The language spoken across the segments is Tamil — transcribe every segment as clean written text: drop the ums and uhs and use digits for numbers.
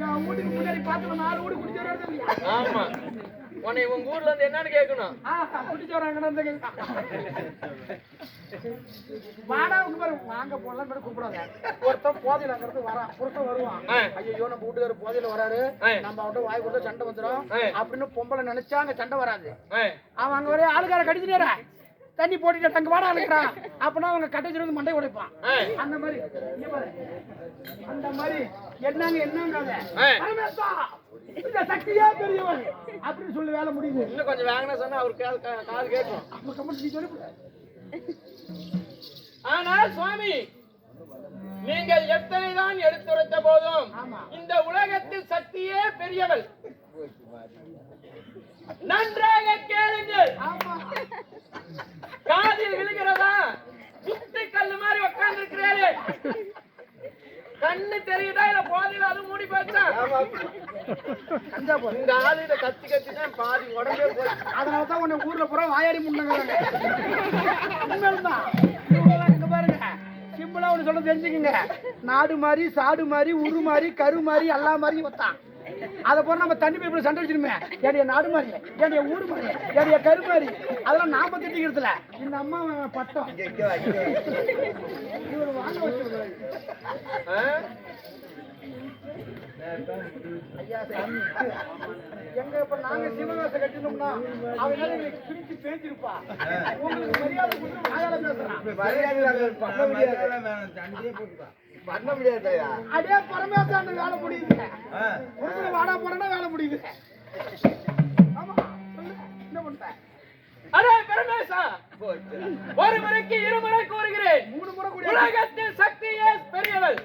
என் வீட்டுக்கு முன்னாடி பார்த்து 4 வீடு குடிச்சவராது இல்லையா? ஆமா. உன்னை உங்க ஊர்ல இருந்து என்னன்னு கேட்கணும். குடிச்சவராங்க வாடாவுக்கு பாரு வாங்க போடலாம் கூட கூப்பிடாங்க. ஒருத்தன் போதையில அங்கிருந்து வரான், புருஷன் வருவான். ஐயோ நம்ம வீட்டுக்கார போதையில வராரு, நம்ம அவட்ட வாய் கொடுத்தா சண்டை வந்துடும் அப்படின்னு பொம்பளை நினைச்சா அங்க சண்டை வராது. அவன் அங்க வரைய ஆளுக்கார கடிச்சுனேரா தண்ணி போட்டுட்டு அங்க வாடா அழுக்கிறான் அப்படின்னா அவங்க கட்டைச்சு வந்து மண்டை உடைப்பான். அந்த மாதிரி என்னங்க இந்த சக்தியா பெரியவன் அப்படின்னு சொல்லி வேலை முடியுது. இன்னும் கொஞ்சம் வாங்கினா சொன்னா அவர் காது கேட்கும். நீ சொல்லி ஆனால் சுவாமி நீங்கள் எத்தனைதான் எடுத்துரைத்த போதும் இந்த உலகத்தில் சக்தியே பெரியவள். நன்றாக கேளுங்கள். காதில் விழுகிறதா? சுத்தி கல்லு மாதிரி உட்கார்ந்து இருக்கிறாரு. கண்ணு தெரியுதா இல்ல போதையில அது மூடி போச்சா? இந்த ஆளுட கத்தி கத்தி தான் பாதி உடம்பே போய். அதனாலதான் உன்னை ஊர்ல பூரா வாயாடி முன்னாங்க. பாருங்க சிம்பிளா ஒண்ணு சொல்ல தெரிஞ்சுக்குங்க. நாடு மாதிரி சாடு மாதிரி உரு மாதிரி கரு மாதிரி எல்லா மாதிரி வந்தான். அதை போல நம்ம தண்ணி பைப்பில் சண்டை வச்சிருமே. என்னுடைய நாடு மாதிரி, என்னுடைய ஊரு மாதிரி, என்னுடைய கரு மாதிரி அதெல்லாம் நாம திட்டிக்கிறதுல இந்த அம்மா பட்டம் இவர் வாங்க வச்சிருக்காரு. ஐயா சாமி எங்க இப்ப நாங்க சிவகாசை கட்டினோம்னா அவன் எங்களுக்கு பிரிச்சு பேசிருப்பா. உங்களுக்கு மரியாதை கொடுத்து வாயால பேசுறான். பண்ண முடியாது. அதே பரமேசான வேலை முடியுது. வாடா போறா வேலை முடியுது. ஆமா என்ன பண்ற? அரே பரமேசா, ஒரு முறைக்கு இருமுறை கூறுகிறேன். 3 முறை கூடி உலகத்தில் சக்தியே பெரியவள்.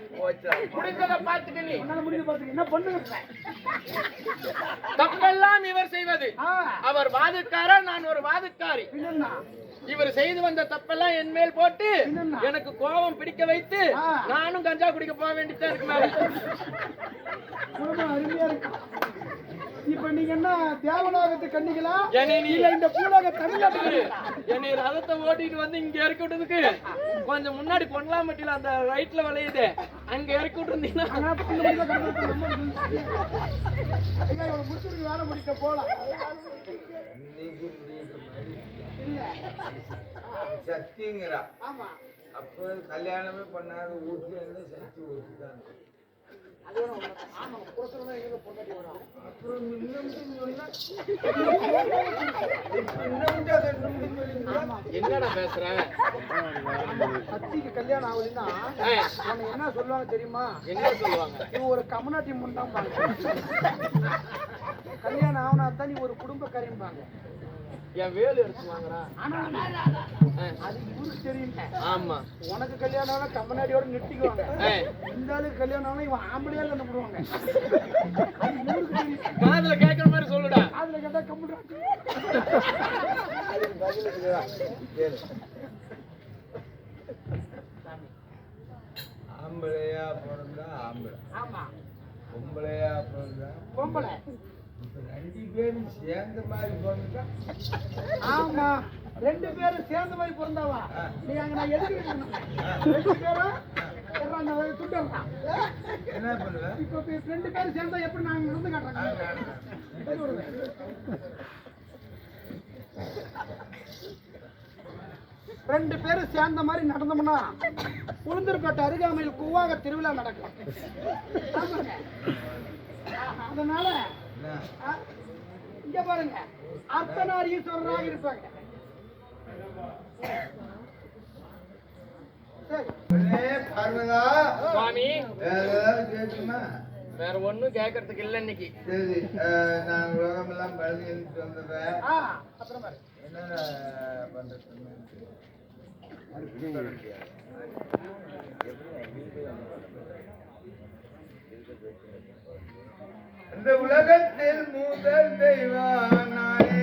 முடிந்ததை பார்த்துக்க நீ. முடிஞ்சு பார்த்துக்க என்ன பண்ணுங்க? தப்பெல்லாம் இவர் செய்வது. அவர் வாதுக்காரர், நான் ஒரு வாதுக்காரி. இவர் செய்து வந்த தப்பெல்லாம் என் மேல் போட்டு எனக்கு கோபம் பிடிக்க வைத்து நானும் கஞ்சா குடிக்க போக வேண்டியதா இருக்கு. மேல அருமையா இருக்கு. இப்ப நீங்க என்ன தேவலோகத்து கண்ணிகளா இல்ல இந்த பூலோக தமிழ்நாட்டுக்கு? என்னை ரதத்தை ஓட்டிட்டு வந்து இங்க இறக்கி விட்டதுக்கு கொஞ்சம் முன்னாடி பொன்னலாம்பட்டியில அந்த ரைட்ல விளையுது அங்க இறக்கி விட்டுருந்தீங்கன்னா வேலை முடிக்க போலாம். சக்திங்கிறா. அப்ப கல்யாணமே பண்ணாத வீட்டுல இருந்து சக்தி ஊட்டுதான். என்னடா பேசுற? சக்திக்கு கல்யாணம் ஆகலைன்னா என்ன சொல்லுவாங்க தெரியுமா? என்ன சொல்லுவாங்க? இவன் ஒரு கம்யூனிட்டி முன்னாம்பாங்க. கல்யாணம் ஆகுனா தான் நீ ஒரு குடும்ப கரையும்பாங்க. என் வேலை எடுத்து வாங்குறா. அது இவருக்கு தெரியுங்க. ஆமா, உனக்கு கல்யாணம் ஆனா கம்பனாடியோட நிறுத்திக்குவாங்க. இந்த ஆளுக்கு கல்யாணம் ஆனா இவன் ஆம்பளையா கண்டு போடுவாங்க. அது இவருக்கு தெரியும். காதுல கேட்கற மாதிரி சொல்லுடா. காதுல கேட்டா கம்முடா. ஆம்பளையா பிறந்தா ஆம்பளை. ஆமா. பொம்பளையா பிறந்தா பொம்பளை. 2 பேரும் சேர்ந்த மாதிரி பிறந்தா. ஆமா, 2 பேரும் சேர்ந்த மாதிரி பிறந்தாவா? நீ அங்க நான் எதுக்கு 2 பேரும் துட்டுறான். என்ன பண்ணுவ? இப்போ 2 பேரும் சேர்ந்தா எப்படி நாங்க நடந்து காட்டுறாங்க? 2 பேரும் சேர்ந்த மாதிரி நடந்தோம்னா உளுந்தூர்பேட்டை அருகாமையில் கூவாக திருவிழா நடக்கும். அதனால இங்க பாருங்க அர்த்தநாரீஸ்வரராக இருப்பாங்க. சுவாமி கேட்குமா? வேற ஒண்ணும் கேட்கறதுக்கு இல்ல இன்னைக்கு. சரி, நான் உலகமெல்லாம் பழகி எழுதிட்டு வந்துடுறேன். என்ன பண்றது? இந்த உலகத்தில் முதல் தெய்வம் நானே.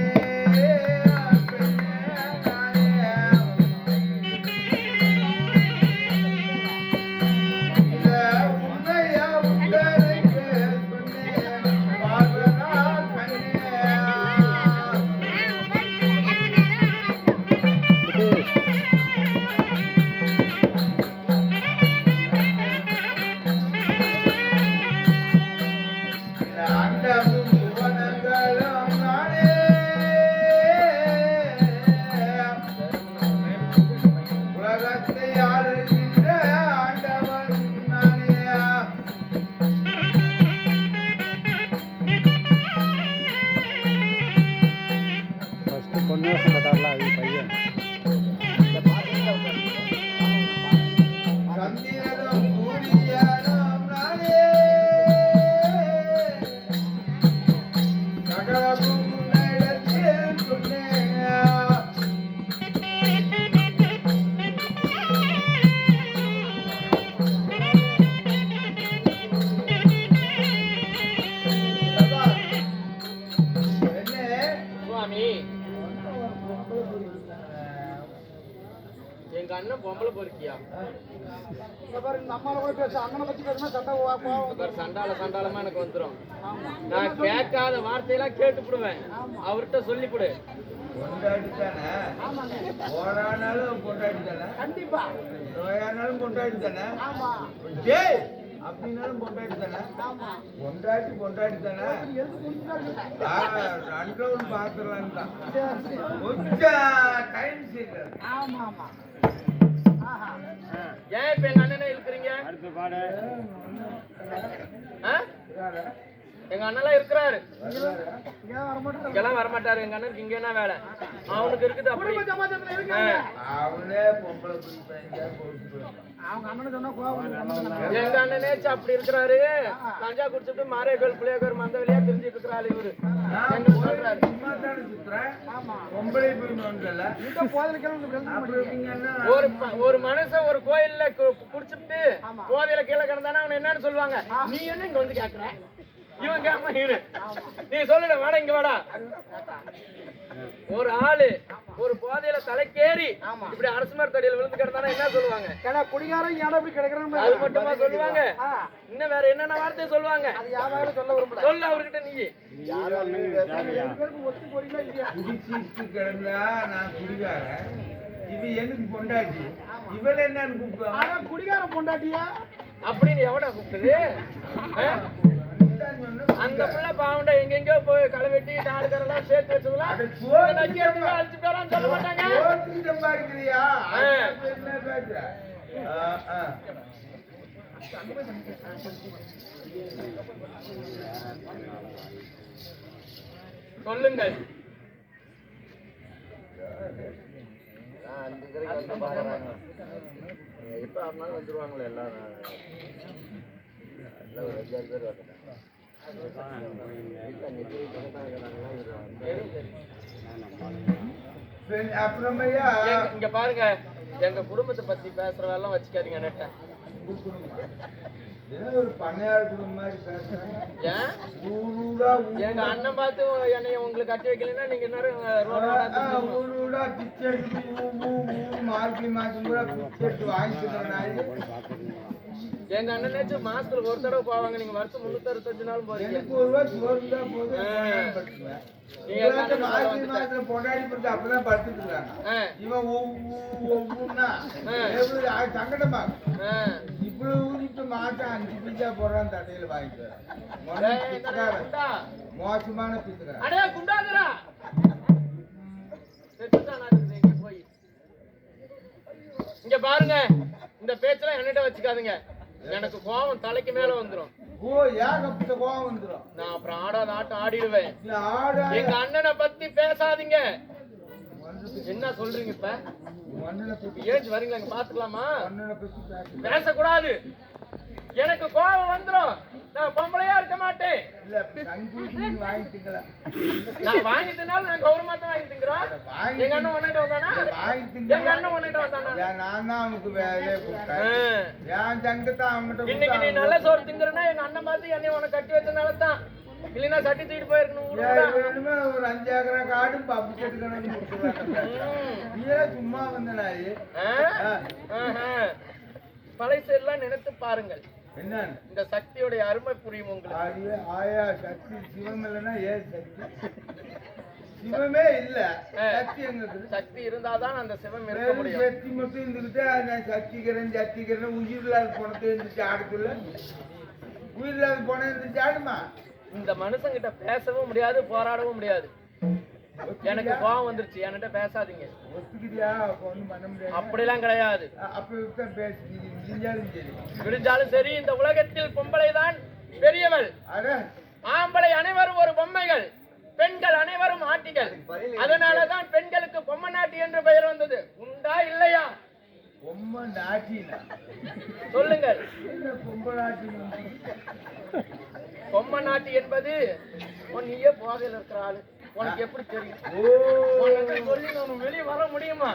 என்ன பொம்பளை பொறுக்கியா இந்த பாரு இந்த அம்மாவை கூட பேச அண்ணனை பத்தி பேசினா சண்டை கோவம். சண்டாளமா எனக்கு வந்துரும். நான் கேட்காத வார்த்தையெல்லாம் கேட்டுப்படுவேன். அவர்கிட்ட சொல்லிவிடு. கொண்டாடித்தானே போரானாலும் கொண்டாடித்தானே கண்டிப்பா நோயானாலும் கொண்டாடித்தானே ஆமா டேய் அப்படின்னாலும் கொண்டாடித்தானே ஆமா கொண்டாடித்தானே எதுக்கு முடிச்சுட்டாங்க ரெண்டு ஒன்று பார்த்துடலான்னு தான் சரி சரி கொஞ்சம் டைம் சீக்கிரம் ஆமா ஆமா ஆஹா ஏன் இப்ப எங்க அண்ணனை இழுக்கிறீங்க? ஆ? எங்க அண்ணெல்லாம் இருக்கிறாரு. இங்க வர மாட்டேன் இங்கெல்லாம் வரமாட்டாரு. எங்க அண்ணனுக்கு இங்க என்ன வேலை? அவனுக்கு இருக்குது அப்படி. குடும்ப சமாஜத்துல இருக்காங்க அவனே பொம்பளை பிடிப்பாங்க அவங்க அண்ணனை சொன்னா கோவம் எங்க அண்ணனேச்சு அப்படி இருக்கிறாரு. கஞ்சா குடிச்சிட்டு மாரேகோல் புளியகோர் மந்த வழியா தெரிஞ்சிட்டு இருக்கிறாரு இவரு. என்ன சொல்றாரு? சும்மா தானே சுத்துறேன் ஆமா பொம்பளை போய் வந்தல இந்த போதில் கிளம்பி ஒரு மனுஷன் ஒரு கோயில்ல குடிச்சிட்டு போதையில கீழே கிடந்தானா அவன் என்னன்னு சொல்லுவாங்க? நீ என்ன இங்க வந்து கேக்குற? இவன் கேட்பான் இவரு. நீ சொல்லுட வாடா இங்க வாடா. ஒரு ஆளு ஒரு போதையில தலைக்கேறி இப்படி அரசு மரத்தடியில விழுந்து கிடந்தானா என்ன சொல்லுவாங்க? ஏன்னா குடிகாரன் ஏன் அப்படி கிடைக்கிறான்னு அது மட்டுமா சொல்லுவாங்க? இன்னும் வேற என்னென்ன வார்த்தை சொல்லுவாங்க? அது யாராவது சொல்ல விரும்பல சொல்லு அவர்கிட்ட நீ. ஒத்து போறீங்களா இல்லையா குடிச்சிட்டு கிடந்தா நான் குடிகாரன் இது எனக்கு பொண்டாட்டி இவன் என்னன்னு கூப்பிடுவாங்க ஆனா குடிகாரன் பொண்டாட்டியா அப்படின்னு எவடா கூப்பிடுது? அந்த பிள்ளை பாவண்டா எங்கெங்கயோ போய் களை வெட்டி நாடுகாரெல்லாம் சேர்த்து வச்சதுலாம் அழிச்சு போறான்னு சொல்ல மாட்டாங்க. சம்பாதிக்கிறியா சொல்லுங்கள். எப்ப ஆனாலும் வந்துருவாங்களே எல்லாரும். அப்புறமையா இங்க பாருங்க, எங்க குடும்பத்தை பத்தி பேசுறதெல்லாம் வச்சுக்காதீங்க நெட்ட. ஒரு பண்ணையார் குடும்பம் மாதிரி பேசுறாங்க. ஏன் ஊரூடா எங்க அண்ணன் பார்த்து என்னைய உங்களுக்கு கட்டி வைக்கலன்னா நீங்க என்ன ஊரூடா பிச்சை எடுத்து மார்க்கி மாசம் கூட பிச்சை எடுத்து வாங்கிக்கிறேன். எங்க அண்ணனாச்சு மாசத்துல ஒரு தடவை போவாங்க. நீங்க வருஷம் 365 நாளும் போறீங்க. எனக்கு ஒரு ரூபா சோறு தான் போதும். பொண்டாடி படுத்து அப்பதான் படுத்துட்டு இருக்காங்க. இவன் ஒவ்வொன்னா சங்கடமா இப்படி ஊதிட்டு மாசம் 5 பீஸா போடுறான் தட்டையில வாங்கிட்டு மோசமான பிச்சுக்கிறான். அடே குண்டாதரா போய் இங்க பாருங்க, இந்த பேச்செல்லாம் என்கிட்ட வச்சுக்காதுங்க. எனக்கு கோவம் தலைக்கு மேல வந்துரும். ஏகப்பட்ட கோவம் வந்துரும். நான் அப்புறம் ஆடாத ஆட்டம் ஆடிடுவேன். எங்க அண்ணனை பத்தி பேசாதீங்க. என்ன சொல்றீங்க இப்ப? ஏஞ்சு வரீங்களா? இங்க பாத்துக்கலாமா? பேசக்கூடாது. எனக்கு கோவம் வந்துரும். நான் பொம்பளையா இருக்க மாட்டேன். நான் வாங்கிட்டனால நான் கௌரவமா தான் வாங்கி திங்கிறோம். எங்க அண்ணன் உன்னிட்ட வந்தானா? எங்க அண்ணன் உன்னிட்ட வந்தானா? நான் தான் அவனுக்கு வேலையே கொடுத்தேன். என் தங்கத்தை அவன்கிட்ட இன்னைக்கு நீ நல்ல சோறு திங்குறனா எங்க அண்ணன் பார்த்து என்னை உனக்கு கட்டி வச்சனால தான். இல்லைன்னா சட்டி தூக்கிட்டு போயிருக்கணும். ஒரு 5 ஏக்கரா காடும் பப்பு கட்டுக்கணும். சும்மா வந்த நாய் பழைசு எல்லாம் நினைத்து பாருங்கள். என்ன இந்த சக்தியோட அருமை புரியும் உங்களுக்கு. ஆயா சக்தி சிவம் இல்லைன்னா ஏன் சக்தி? சிவமே இல்ல, சக்தி எங்க இருக்குது? சக்தி இருந்தாதான் அந்த சிவம் இருக்க முடியும். சக்தி மட்டும் இருந்துகிட்டு நான் சக்திக்கிறேன் உயிர் இல்லாத போனத்தை இருந்துச்சு ஆடுக்குள்ள. உயிர் இல்லாத போன இருந்துச்சு ஆடுமா? இந்த மனுஷங்கிட்ட பேசவும் முடியாது, போராடவும் முடியாது. எனக்கு கோவம் வந்துருச்சு, என்கிட்ட பேசாதீங்க. அப்படிலாம் கிடையாது. விடிஞ்சாலும் சரி, இந்த உலகத்தில் பொம்பளை தான் பெரியவள். ஆம்பளை அனைவரும் ஒரு பொம்மைகள், பெண்கள் அனைவரும் ஆட்டிகள். அதனாலதான் பெண்களுக்கு பொம்மை நாட்டி என்று பெயர் வந்தது. உண்டா இல்லையா? சொல்லுங்கள். பொம்மை நாட்டி என்பது நீயே போதையில் இருக்கிற ஆளு, உனக்கு எப்படி தெரியும்? சொல்லி நம்ம வெளியே வர முடியுமா?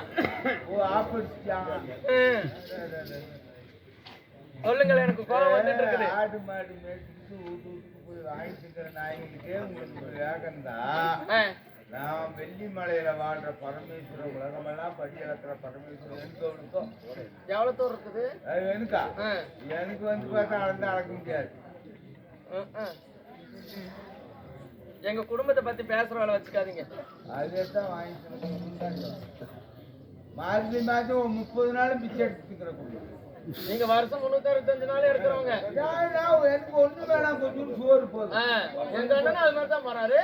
சொல்லுங்கள். எனக்கு கோபம் வந்துட்டு இருக்குது. ஆடு மாடு மேய்ச்சிட்டு வீட்டு போய் வாங்கிட்டு இருக்கிற நாய்களுக்கே உங்களுக்கு வேகந்தா நான் வெள்ளிமலையில வாழ்ற பரமேஸ்வரன், உலகமெல்லாம் படி இழக்கிற பரமேஸ்வரன் எனக்கு எவ்வளவு தூரம் இருக்குது? அது எனக்கா? எனக்கு வந்து பார்த்தா அளந்து அளக்க முடியாது. எங்க குடும்பத்தை பத்தி பேசுற வேலை வச்சுக்காதீங்க. அதே தான் வாங்கிட்டு மாசி மாதம் 30 நாளும் பிச்சை எடுத்துக்கிற குடும்பம். நீங்க வருஷம் 365 நாள் எடுக்கிறவங்க. எனக்கு ஒண்ணு வேணாம், கொஞ்சம் சோறு போதும். எங்க அண்ணனும் அது மாதிரி தான் போறாரு.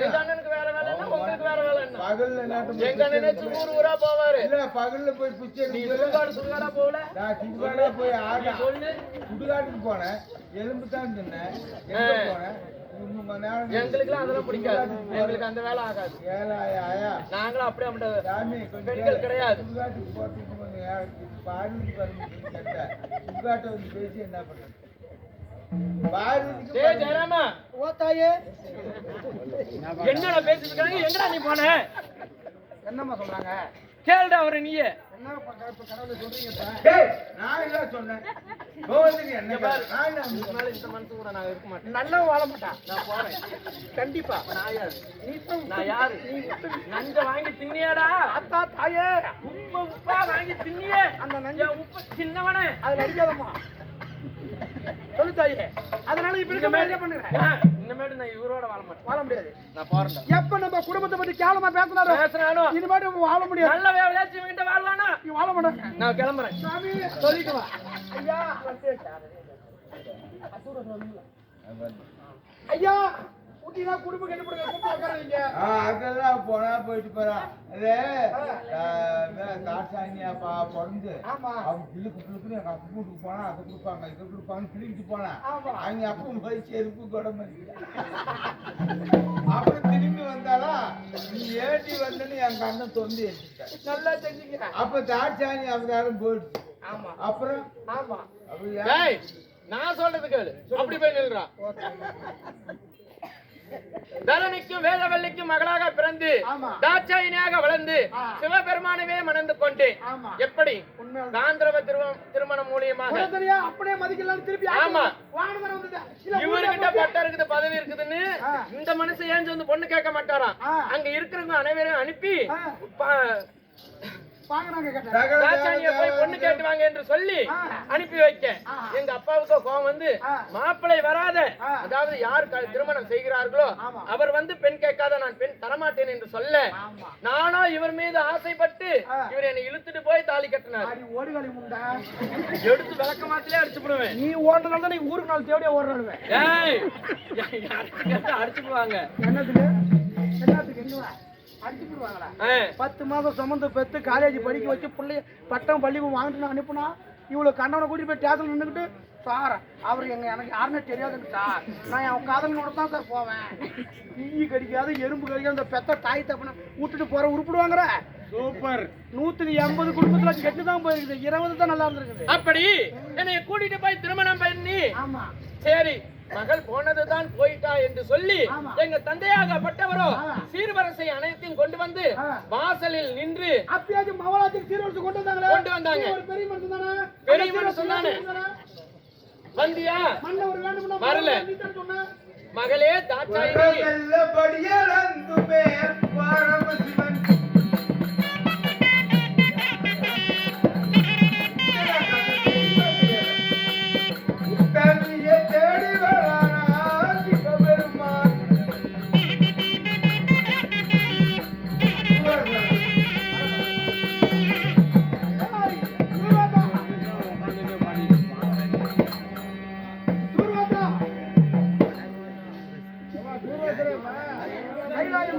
எங்க அண்ணனுக்கு வேற வேலை என்ன, உங்களுக்கு வேற வேலை என்ன? பகல்ல எங்க அண்ணனே ஊரா போவாரு. இல்ல பகல்ல போய் பிச்சை சுடுகாடா போகல? நான் சுடுகாடா போய் சொல்லு. சுடுகாட்டுக்கு போனேன், எலும்பு தான் தின்னேன். போனேன் எங்களுக்கு அதெல்லாம் பிடிக்காது, எங்களுக்கு அந்த வேலை ஆகாது. நாங்களும் அப்படியே பெண்கள் கிடையாது. பேசி என்ன பண்றது? ஜெயராமா, என்னடா பேசிட்டு இருக்காங்க? எங்கடா நீ போன? என்னம்மா சொல்றாங்க? கேளுடா அவரை நீயே. நல்ல வாழ மாட்டான். நான் போறேன் கண்டிப்பா. நான் யாரு? நஞ்ச வாங்கி தின்னியாடா? அத்தா தாயே, உப்பா வாங்கி தின்னியே. அந்த நஞ்ச உப்பு சின்னவனே அதுல அடிக்காதம்மா. சொல்லு தாயே. அதனால இப்ப இருக்க மாதிரி பண்ணுறேன். இனிமேட்டு நான் இவரோட வாழ முடியாது. நான் போறேன். எப்ப நம்ம குடும்பத்தை பத்தி கேவலமா பேசினாலும் இனிமேட்டு வாழ முடியாது. நல்ல வேலையாச்சும் இவங்கிட்ட வாழ்வானா? நீ வாழ மாட்டேன். நான் கிளம்புறேன். சாமி சொல்லிட்டு வா. ஐயா ஐயா ஊட்டினா குடும்பம் கெட்டு போடுங்க. அதெல்லாம் போனா போயிட்டு போறான். காசாணியாப்பா பிறந்து அவங்க பிள்ளைக்கு பிள்ளைக்கு எங்க அப்பா வீட்டுக்கு போனா அதை கொடுப்பாங்க இதை கொடுப்பாங்கன்னு பிள்ளைக்கு போனா அவங்க அப்பா போய் செருப்பு கூட மாதிரி. அப்புறம் திரும்பி வந்தாலா நீ ஏட்டி வந்தன்னு எங்க அண்ணன் தொண்டு எடுத்துட்டேன். நல்லா செஞ்சீங்க. அப்ப காசாணி அவதாரம் போயிடுச்சு. அப்புறம் நான் சொல்றது கேளு. அப்படி போய் நில்றா. தரணிக்கும் வேதவல்லிக்கும் மகளாக பிறந்து தாட்சாயினியாக வளர்ந்து சிவபெருமானவே மணந்து கொண்டு எப்படி காந்தரவ திருமணம் மூலியமாக அப்படியே மதிக்கலாம் திருப்பி. ஆமா, இவர்கிட்ட பட்டம் இருக்குது, பதவி இருக்குதுன்னு இந்த மனுஷன் ஏன் வந்து பொண்ணு கேட்க மாட்டாராம். அங்க இருக்கிறவங்க அனைவரும் அனுப்பி போய் பொண்ணு கேட்டுவாங்க என்று சொல்லி அனுப்பி வைக்க எங்க அப்பாவுக்கு கோபம் வந்து மாப்பிள்ளை வராத, அதாவது யார் திருமணம் செய்கிறார்களோ அவர் வந்து பெண் கேட்காத நான் பெண் தரமாட்டேன் என்று சொல்ல நானோ இவர் மீது ஆசைப்பட்டு இவர் என்னை இழுத்துட்டு போய் தாலி கட்டினார். எடுத்து விளக்க மாத்திலே அடிச்சு போடுவேன். நீ ஓடுறதால தான் நீ ஊருக்கு நாள் தேவையா ஓடுறானுவேன். அடிச்சு போவாங்க. என்னத்துக்கு என்ன அடிச்சுடுவாங்களா? 10 மாதம் சுமந்து பெத்து காலேஜ் படிக்க வச்சு பிள்ளைய பட்டம் பள்ளி வாங்கிட்டு அனுப்புனா இவ்வளவு கண்ணவனை கூட்டிட்டு போய் ஸ்டேஷன்ல நின்றுக்கிட்டு சார் அவர் எனக்கு யாருன்னு தெரியாதுன்னு சார், நான் என் காதலனோட தான் சார் போவேன். ஈ கடிக்காது எறும்பு கடிக்காது அந்த பெத்த தாய் தப்புன விட்டுட்டு போற உருப்பிடுவாங்கிற. சூப்பர். 180 குடும்பத்துல கெட்டுதான் போயிருக்குது, 20 தான் நல்லா இருந்திருக்குது. அப்படி என்னை கூட்டிட்டு போய் திருமணம் பண்ணி ஆமா சரி மகள் போனதுதான் போயிட்டா என்று சொல்லி எங்க தந்தையாகப்பட்டவரோ சீர்வரிசை அனைத்தையும் கொண்டு வந்து வாசலில் நின்று அப்பயாச்சு மவளாத்துக்கு சீர்வரிசை கொண்டு வந்தாங்க. ஒரு பெரிய மனுஷன் தானே, பெரிய மனுஷன் தானே. வந்தியா? வரல. மகளே தாட்சாயினி கைலாயம்